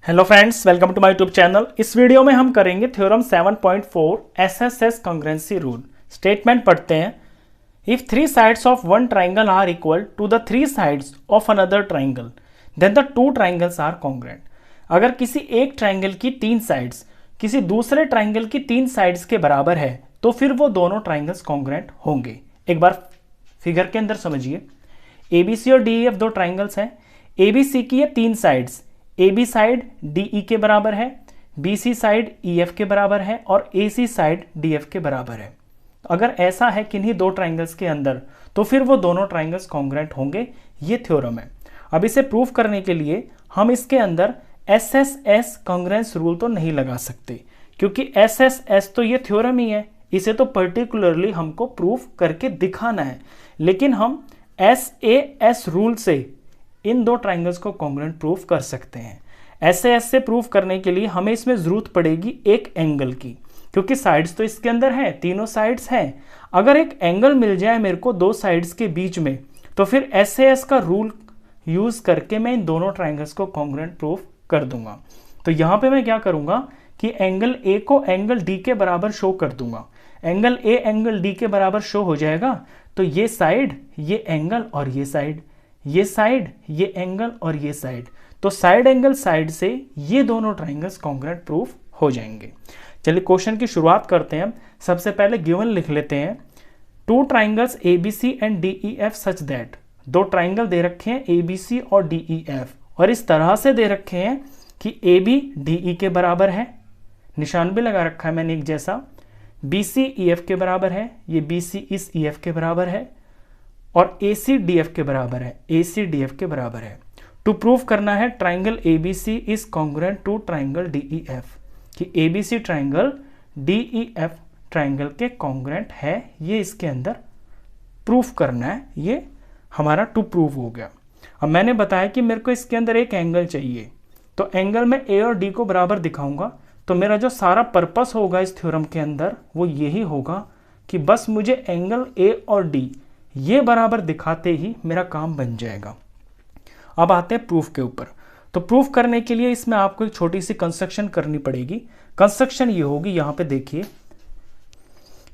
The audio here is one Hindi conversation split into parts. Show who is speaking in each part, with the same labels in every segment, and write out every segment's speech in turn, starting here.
Speaker 1: Hello friends, welcome to my YouTube channel. इस वीडियो में हम करेंगे theorem 7.4 SSS congruency rule. Statement पढ़ते हैं। If three sides of one triangle are equal to the three sides of another triangle then the two triangles are congruent. अगर किसी एक ट्राइंगल की तीन साइड्स किसी दूसरे ट्राइंगल की तीन साइड्स के बराबर है तो फिर वो दोनों ट्राइंगल्स कॉन्ग्रुएंट होंगे। एक बार फिगर के अंदर समझिए, एबीसी और डीईएफ दो ट्राइंगल्स हैं। एबीसी की ये तीन sides, A B side D E के बराबर है, B C side E F के बराबर है और A C side D F के बराबर है। अगर ऐसा है किन्हीं दो ट्राइंगल्स के अंदर तो फिर वो दोनों ट्राइंगल्स कॉन्ग्रुएंट होंगे। ये थ्योरम है। अब इसे प्रूफ करने के लिए हम इसके अंदर S S S congruence rule तो नहीं लगा सकते, क्योंकि एस एस एस तो ये थ्योरम ही है। इसे तो पर्टिकुलरली हमको प्रूफ करके दिखाना है, लेकिन हम एस ए एस रूल से इन दो ट्राइंगल्स को कॉन्ग्रुएंट प्रूफ कर सकते हैं। ऐसे ऐसे प्रूफ करने के लिए हमें इसमें जरूरत पड़ेगी एक एंगल की, क्योंकि साइड्स तो इसके अंदर हैं, तीनों साइड्स हैं। अगर एक एंगल मिल जाए मेरे को दो साइड्स के बीच में, तो फिर एस का रूल यूज करके मैं इन दोनों ट्राइंगल्स को कॉन्ग्रुएंट प्रूफ कर दूंगा। तो यहां पे मैं क्या करूंगा कि एंगल ए को एंगल डी के बराबर शो कर दूंगा। एंगल ए एंगल डी के बराबर शो हो जाएगा तो ये साइड, ये एंगल और ये साइड, ये साइड, ये एंगल और ये साइड, तो साइड एंगल साइड से ये दोनों ट्राइंगल्स कॉन्ग्रुएंट प्रूफ हो जाएंगे। चलिए क्वेश्चन की शुरुआत करते हैं। सबसे पहले गिवन लिख लेते हैं, two triangles A B C and D E F such that. दो ट्राइंगल दे रखे हैं ए बी सी और डी ई एफ, और इस तरह से दे रखे हैं कि ए बी डी ई के बराबर है, निशान भी लगा रखा है मैंने एक जैसा। बी सी ई एफ के बराबर है, ये बी सी इस ई एफ के बराबर है, और ए सी डी एफ के बराबर है, ए सी डी एफ के बराबर है। टू प्रूव करना है triangle A B C is congruent to triangle D E F, कि A B C triangle D E F triangle के कॉन्ग्रुएंट है। ये इसके अंदर प्रूफ करना है। ये हमारा टू प्रूव हो गया। अब मैंने बताया कि मेरे को इसके अंदर एक एंगल चाहिए, तो एंगल में ए और डी को बराबर दिखाऊंगा। तो मेरा जो सारा पर्पस होगा इस थ्योरम के अंदर वो यही होगा कि बस मुझे एंगल ए और डी ये बराबर दिखाते ही मेरा काम बन जाएगा। अब आते हैं प्रूफ के ऊपर। तो प्रूफ करने के लिए इसमें आपको एक छोटी सी कंस्ट्रक्शन करनी पड़ेगी। कंस्ट्रक्शन ये होगी, यहां पे देखिए,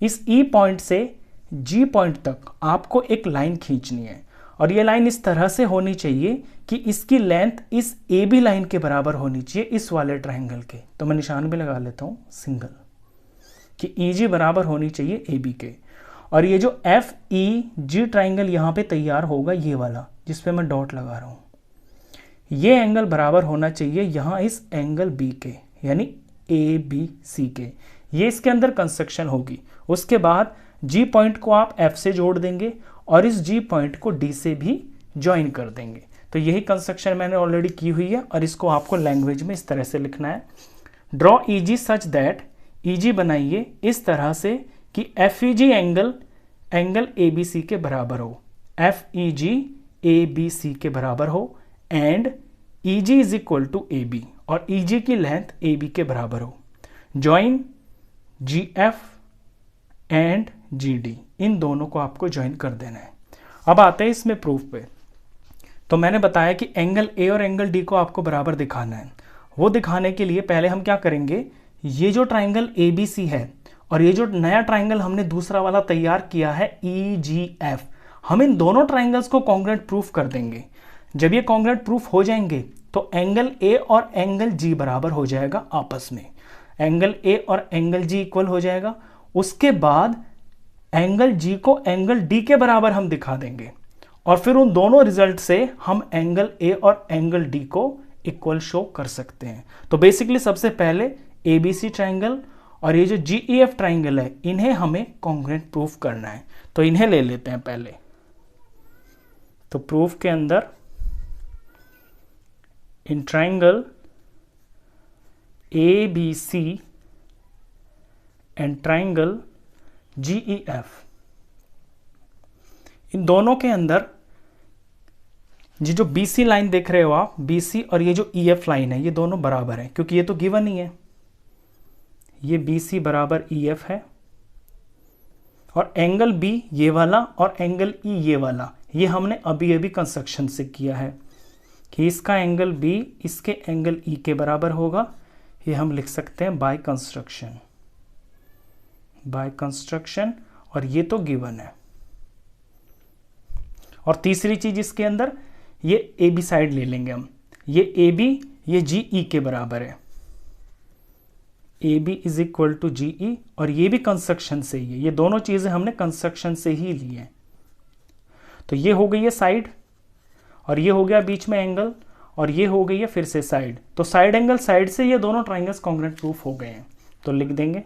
Speaker 1: इस ई पॉइंट से जी पॉइंट तक आपको एक लाइन खींचनी है, और ये लाइन इस तरह से होनी चाहिए कि इसकी लेंथ इस ए बी लाइन के बराबर होनी चाहिए, इस वाले ट्राइंगल के। तो मैं निशान भी लगा लेता हूं सिंगल, कि ई जी बराबर होनी चाहिए ए बी के। और ये जो एफ ई जी ट्राइंगल यहाँ पे तैयार होगा, ये वाला जिस पे मैं डॉट लगा रहा हूँ, ये एंगल बराबर होना चाहिए यहाँ इस एंगल बी के, यानी ए बी सी के। ये इसके अंदर कंस्ट्रक्शन होगी। उसके बाद जी पॉइंट को आप एफ से जोड़ देंगे और इस जी पॉइंट को डी से भी ज्वाइन कर देंगे। तो यही कंस्ट्रक्शन मैंने ऑलरेडी की हुई है, और इसको आपको लैंग्वेज में इस तरह से लिखना है। Draw E ji such that, ई जी बनाइए इस तरह से कि F E G angle A B C के बराबर हो, एफ ई जी ए बी सी के बराबर हो, and E G is equal to A B, और ई जी की लेंथ ए बी के बराबर हो। Join G F and G D, इन दोनों को आपको ज्वाइन कर देना है। अब आते हैं इसमें प्रूफ पे। तो मैंने बताया कि एंगल ए और एंगल डी को आपको बराबर दिखाना है। वो दिखाने के लिए पहले हम क्या करेंगे, ये जो ट्राइंगल ए बी सी है और ये जो नया ट्राइंगल हमने दूसरा वाला तैयार किया है ई जी एफ, हम इन दोनों ट्राइंगल्स को कॉन्ग्रुएंट प्रूफ कर देंगे। जब ये कॉन्ग्रुएंट प्रूफ हो जाएंगे तो एंगल ए और एंगल जी बराबर हो जाएगा आपस में, एंगल ए और एंगल जी इक्वल हो जाएगा। उसके बाद एंगल जी को एंगल डी के बराबर हम दिखा देंगे, और फिर उन दोनों रिजल्ट से हम एंगल ए और एंगल डी को इक्वल शो कर सकते हैं। तो बेसिकली सबसे पहले ए बी सी ट्राइंगल और ये जो जी ई एफ ट्राइंगल है, इन्हें हमें कॉन्ग्रुएंट प्रूफ करना है। तो इन्हें ले लेते हैं पहले। तो प्रूफ के अंदर in triangle A B C and triangle G E F, इन दोनों के अंदर ये जो बी सी लाइन देख रहे हो आप, बी सी और ये जो ई एफ लाइन है, ये दोनों बराबर है, क्योंकि ये तो गिवन ही है। ये बी सी बराबर ई एफ है, और एंगल बी ये वाला और एंगल ई ये वाला, ये हमने अभी अभी कंस्ट्रक्शन से किया है। कि इसका एंगल बी इसके एंगल ई के बराबर होगा। ये हम लिख सकते हैं बाय कंस्ट्रक्शन, और ये तो गिवन है। और तीसरी चीज इसके अंदर, ये ए बी साइड ले लेंगे हम, ये ए बी ये जी ई के बराबर है, A B is equal to G E, और ये भी कंस्ट्रक्शन से ही है, ये दोनों चीजें हमने कंस्ट्रक्शन से ही ली है। तो ये हो गई है साइड, और ये हो गया बीच में एंगल, और ये हो गई है फिर से साइड। तो साइड एंगल साइड से ये दोनों ट्राइंगल्स कॉन्ग्रुएंट प्रूफ हो गए हैं। तो लिख देंगे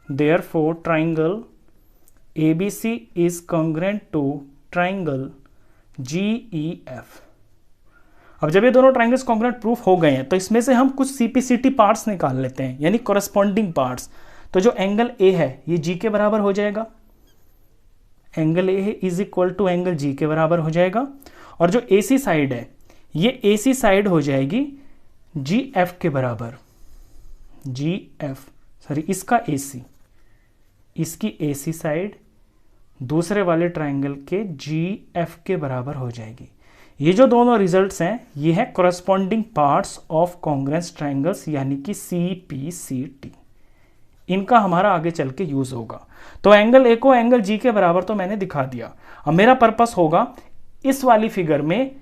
Speaker 1: therefore triangle ABC is congruent to triangle GEF। अब जब ये दोनों ट्राइंगल्स कॉन्ग्रुएंट प्रूफ हो गए हैं तो इसमें से हम कुछ CPCT पार्ट्स निकाल लेते हैं, यानी कोरस्पॉन्डिंग पार्ट्स। तो जो एंगल A है ये G के बराबर हो जाएगा, एंगल A है is equal to angle G के बराबर हो जाएगा। और जो AC साइड है ये AC साइड हो जाएगी GF के बराबर, इसका AC, इसकी AC साइड दूसरे वाले ट्राइंगल के GF के बराबर हो जाएगी। ये जो दोनों रिजल्ट्स हैं ये है corresponding parts of congruent triangles, यानी कि CPCT। इनका हमारा आगे चल के यूज होगा। तो एंगल A को एंगल G के बराबर तो मैंने दिखा दिया। अब मेरा पर्पस होगा इस वाली फिगर में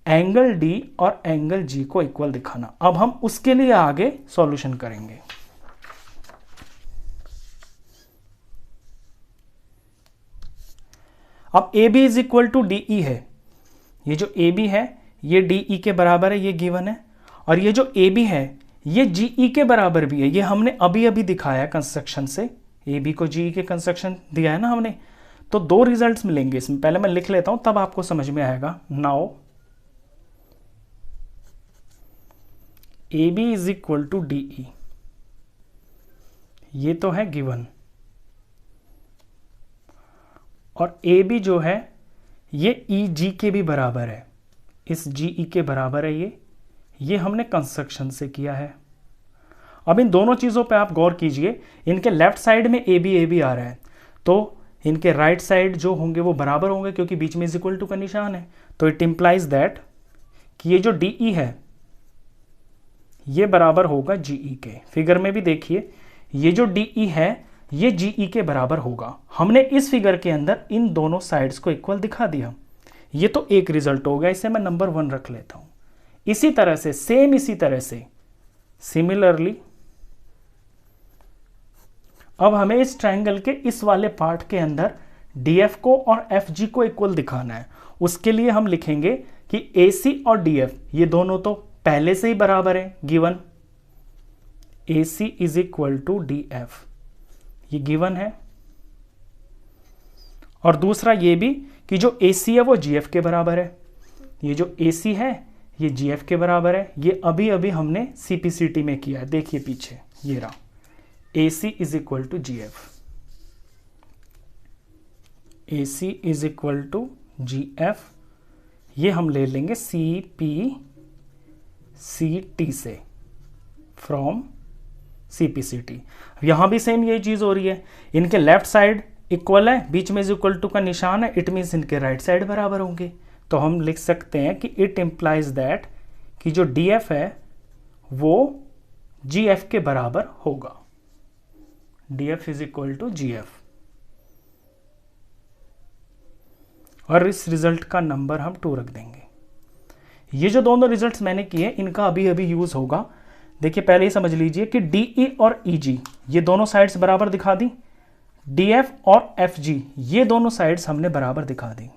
Speaker 1: एंगल D और एंगल G को इक्वल दिखाना। अब हम उसके लिए आगे सॉल्यूशन करेंगे। अब AB is equal to DE है, ये जो AB है ये DE के बराबर है, ये गिवन है। और ये जो AB है ये GE के बराबर भी है, ये हमने अभी अभी दिखाया कंस्ट्रक्शन से, AB को GE के कंस्ट्रक्शन दिया है ना हमने। तो दो रिजल्ट्स मिलेंगे इसमें, पहले मैं लिख लेता हूं तब आपको समझ में आएगा। Now AB is equal to DE, ये तो है गिवन, और AB जो है ये EG के भी बराबर है, इस GE के बराबर है ये हमने कंस्ट्रक्शन से किया है। अब इन दोनों चीज़ों पे आप गौर कीजिए, इनके लेफ्ट साइड में AB आ रहा है, तो इनके राइट साइड जो होंगे वो बराबर होंगे क्योंकि बीच में इज इक्वल टू का निशान है। तो इट इम्प्लाइज दैट कि ये जो DE है ये बराबर होगा GE के। फिगर में भी देखिए ये जो DE है ये GE के बराबर होगा। हमने इस फिगर के अंदर इन दोनों साइड्स को इक्वल दिखा दिया। ये तो एक रिजल्ट हो गया, इसे मैं नंबर 1 रख लेता हूं। इसी तरह से इसी तरह से सिमिलरली अब हमें इस ट्रायंगल के इस वाले पार्ट के अंदर DF को और FG को इक्वल दिखाना है। उसके लिए हम लिखेंगे कि AC और DF ये दोनों तो पहले से ही बराबर है, given AC is equal to DF, ये गिवन है। और दूसरा ये भी कि जो AC है वो GF के बराबर है, ये जो AC है ये GF के बराबर है। ये अभी अभी हमने CPCT में किया है, देखिए पीछे ये रहा, AC is equal to GF, AC is equal to GF, ये हम ले लेंगे CPCT से, फ्रॉम CPCT। यहां भी सेम ये चीज हो रही है, इनके लेफ्ट साइड इक्वल है, बीच में इज इक्वल टू का निशान है, इट मीन्स इनके राइट साइड बराबर होंगे। तो हम लिख सकते हैं कि इट इंप्लाइज दैट कि जो DF है वो GF के बराबर होगा, DF is equal to GF। और इस रिजल्ट का नंबर हम 2 रख देंगे। ये जो दोनों रिजल्ट्स मैंने किए इनका अभी अभी यूज होगा। देखिए पहले ही समझ लीजिए कि DE और EG ये दोनों साइड्स बराबर दिखा दी, DF और FG ये दोनों साइड्स हमने बराबर दिखा दी।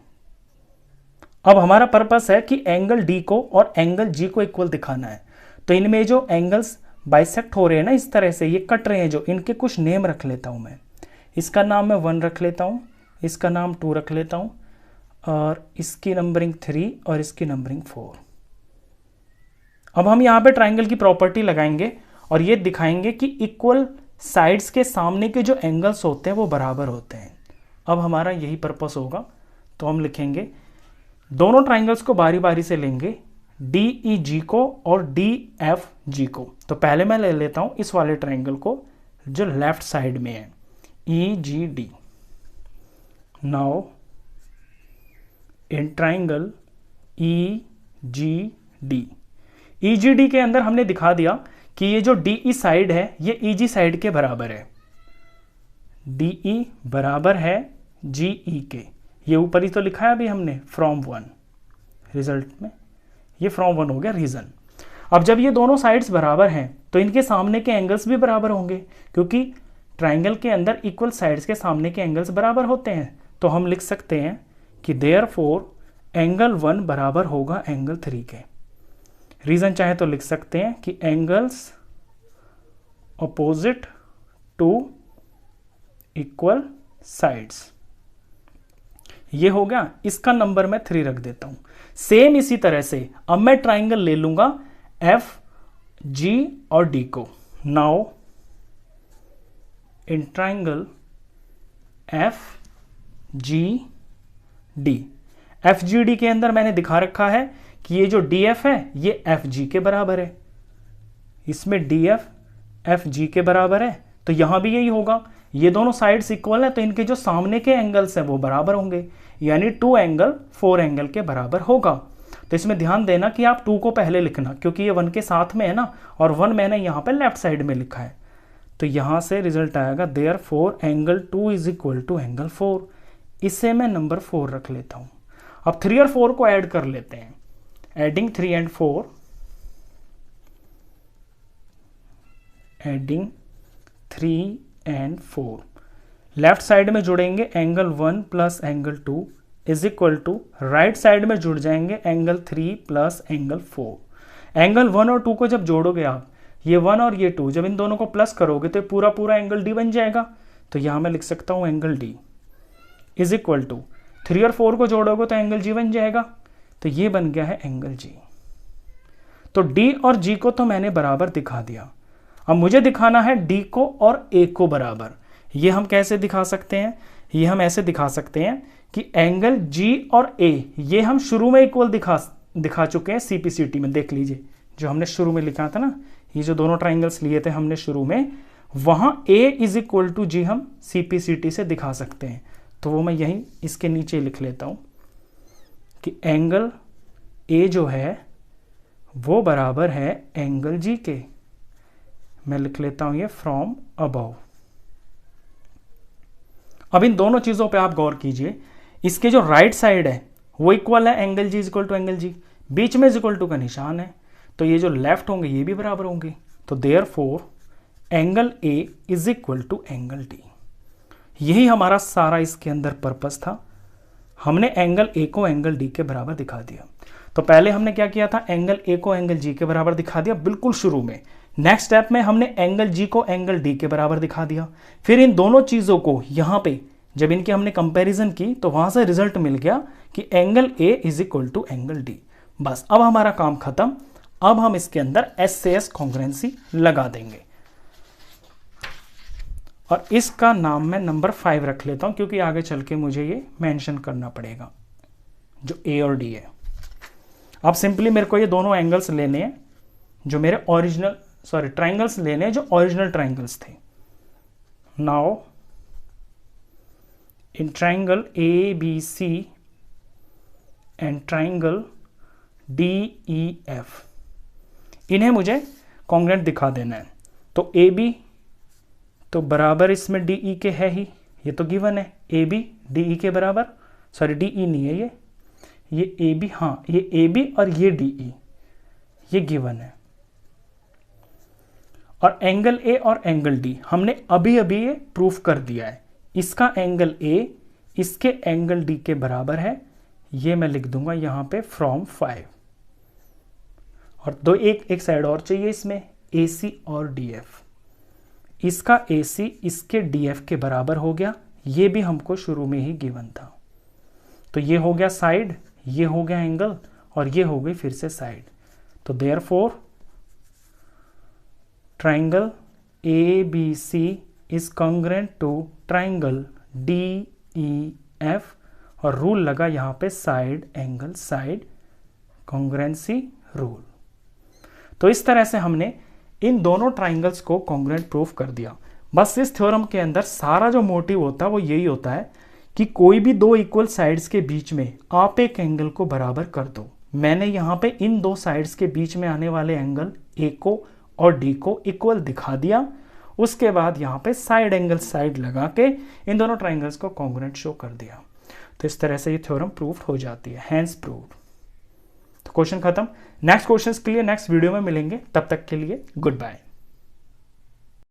Speaker 1: अब हमारा पर्पस है कि एंगल D को और एंगल G को इक्वल दिखाना है। तो इनमें जो एंगल्स बाइसेक्ट हो रहे हैं ना, इस तरह से ये कट रहे हैं जो, इनके कुछ नेम रख लेता हूं मैं। इसका नाम मैं 1 रख लेता हूं, इसका नाम 2 रख लेता हूं, और इसकी नंबरिंग 3 और इसकी नंबरिंग 4। अब हम यहाँ पे ट्राइंगल की प्रॉपर्टी लगाएंगे और ये दिखाएंगे कि इक्वल साइड्स के सामने के जो एंगल्स होते हैं वो बराबर होते हैं। अब हमारा यही पर्पस होगा। तो हम लिखेंगे, दोनों ट्राइंगल्स को बारी बारी से लेंगे, DEG को और DFG को। तो पहले मैं ले लेता हूं इस वाले ट्राइंगल को जो लेफ्ट साइड में है, EGD। Now in triangle EGD D. EGD के अंदर हमने दिखा दिया कि ये जो डीई साइड है ये ईजी साइड के बराबर है, डीई बराबर है जीई के। ये ऊपर ही तो लिखा है अभी हमने फ्रॉम 1, रिजल्ट में ये फ्रॉम 1 हो गया रीजन। अब जब ये दोनों साइड्स बराबर हैं तो इनके सामने के एंगल्स भी बराबर होंगे, क्योंकि ट्राइंगल के अंदर इक्वल साइड्स के सामने के एंगल्स बराबर होते हैं। तो हम लिख सकते हैं कि देयरफॉर एंगल 1 बराबर होगा एंगल 3 के। रीजन चाहे तो लिख सकते हैं कि angles opposite to equal sides. ये हो गया, इसका नंबर मैं 3 रख देता हूं। सेम इसी तरह से अब मैं ट्राइंगल ले लूंगा एफ जी और डी को। Now in triangle F G D, F G D के अंदर मैंने दिखा रखा है कि ये जो डी एफ है ये एफ जी के बराबर है, इसमें डी एफ जी के बराबर है, तो यहां भी यही होगा। ये दोनों साइड्स इक्वल है तो इनके जो सामने के एंगल्स हैं वो बराबर होंगे, यानी 2 एंगल 4 एंगल के बराबर होगा। तो इसमें ध्यान देना कि आप 2 को पहले लिखना, क्योंकि ये 1 के साथ में है ना, और 1 मैंने यहाँ पे लेफ्ट साइड में लिखा है। तो यहाँ से रिजल्ट आएगा therefore angle 2 is equal to angle 4। इसे मैं नंबर 4 रख लेता हूँ। अब 3 और 4 को ऐड कर लेते हैं। Adding 3 and 4, adding 3 and 4, left side में जुड़ेंगे angle 1 plus angle 2 is equal to right side में जुड़ जाएंगे एंगल 3 प्लस एंगल 4। एंगल 1 और 2 को जब जोड़ोगे आप, ये 1 और ये 2, जब इन दोनों को प्लस करोगे तो पूरा पूरा एंगल डी बन जाएगा। तो यहां मैं लिख सकता हूं angle D is equal to 3 और 4 को जोड़ोगे तो एंगल जी बन जाएगा। तो ये बन गया है एंगल जी। तो डी और जी को तो मैंने बराबर दिखा दिया। अब मुझे दिखाना है डी को और ए को बराबर। ये हम कैसे दिखा सकते हैं? ये हम ऐसे दिखा सकते हैं कि एंगल जी और ए ये हम शुरू में इक्वल दिखा चुके हैं सीपीसीटी में। देख लीजिए जो हमने शुरू में लिखा था ना, ये जो दोनों ट्राइंगल्स लिए थे हमने शुरू में, वहां ए इज इक्वल टू जी हम सीपीसीटी से दिखा सकते हैं। तो वो मैं यहीं इसके नीचे लिख लेता हूं कि एंगल ए जो है वो बराबर है एंगल जी के। मैं लिख लेता हूं ये फ्रॉम अबव। अब इन दोनों चीजों पे आप गौर कीजिए, इसके जो राइट साइड है वो इक्वल है angle G is equal to angle G, बीच में इज इक्वल टू का निशान है, तो ये जो लेफ्ट होंगे ये भी बराबर होंगे। तो therefore angle A is equal to angle D. यही हमारा सारा इसके अंदर पर्पस था। हमने एंगल ए को एंगल डी के बराबर दिखा दिया। तो पहले हमने क्या किया था, एंगल ए को एंगल जी के बराबर दिखा दिया बिल्कुल शुरू में। नेक्स्ट स्टेप में हमने एंगल जी को एंगल डी के बराबर दिखा दिया। फिर इन दोनों चीजों को यहां पे जब इनके हमने कंपैरिजन की तो वहां से रिजल्ट मिल गया कि angle A is equal to angle D. बस अब हमारा काम खत्म। अब हम इसके अंदर एस से एस कॉन्ग्रुएंसी लगा देंगे और इसका नाम मैं नंबर 5 रख लेता हूं, क्योंकि आगे चल के मुझे ये मेंशन करना पड़ेगा जो ए और डी है। अब सिंपली मेरे को ये दोनों एंगल्स लेने हैं जो मेरे ट्राइंगल्स लेने हैं जो ओरिजिनल ट्राइंगल्स थे। Now in triangle A B C and triangle D E F, इन्हें मुझे कॉन्ग्रुएंट दिखा देना है। तो ए बी तो बराबर इसमें डी ई के है ही, ये तो गिवन है ए बी डी ई के बराबर, सॉरी डी ई नहीं है ये ए बी, हाँ ये ए बी और ये डी ई ये गिवन है। और एंगल ए और एंगल डी हमने अभी अभी ये प्रूफ कर दिया है। इसका एंगल ए इसके एंगल डी के बराबर है, ये मैं लिख दूंगा यहां पे फ्रॉम 5। और दो एक साइड और चाहिए इसमें, ए सी और डी एफ। इसका ए सी इसके डी एफ के बराबर हो गया, ये भी हमको शुरू में ही गिवन था। तो ये हो गया साइड, ये हो गया एंगल और ये हो गई फिर से साइड। तो therefore triangle A B C is congruent to triangle D E F, और रूल लगा यहां पे side angle side congruency rule. तो इस तरह से हमने इन दोनों ट्राइंगल्स को कॉन्ग्रुएंट प्रूफ कर दिया। बस इस थ्योरम के अंदर सारा जो मोटिव होता है वो यही होता है कि कोई भी दो इक्वल साइड्स के बीच में आप एक एंगल को बराबर कर दो, मैंने यहाँ पे इन दो साइड्स के बीच में आने वाले एंगल ए को और डी को इक्वल दिखा दिया। उसके बाद यहाँ पे साइड एंगल साइड लगा के इन दोनों ट्राइंगल्स को कॉन्ग्रुएंट शो कर दिया। तो इस तरह से ये थ्योरम प्रूव्ड हो जाती है, हैंस प्रूव्ड। तो क्वेश्चन खत्म। नेक्स्ट क्वेश्चंस के लिए नेक्स्ट वीडियो में मिलेंगे, तब तक के लिए गुड बाय।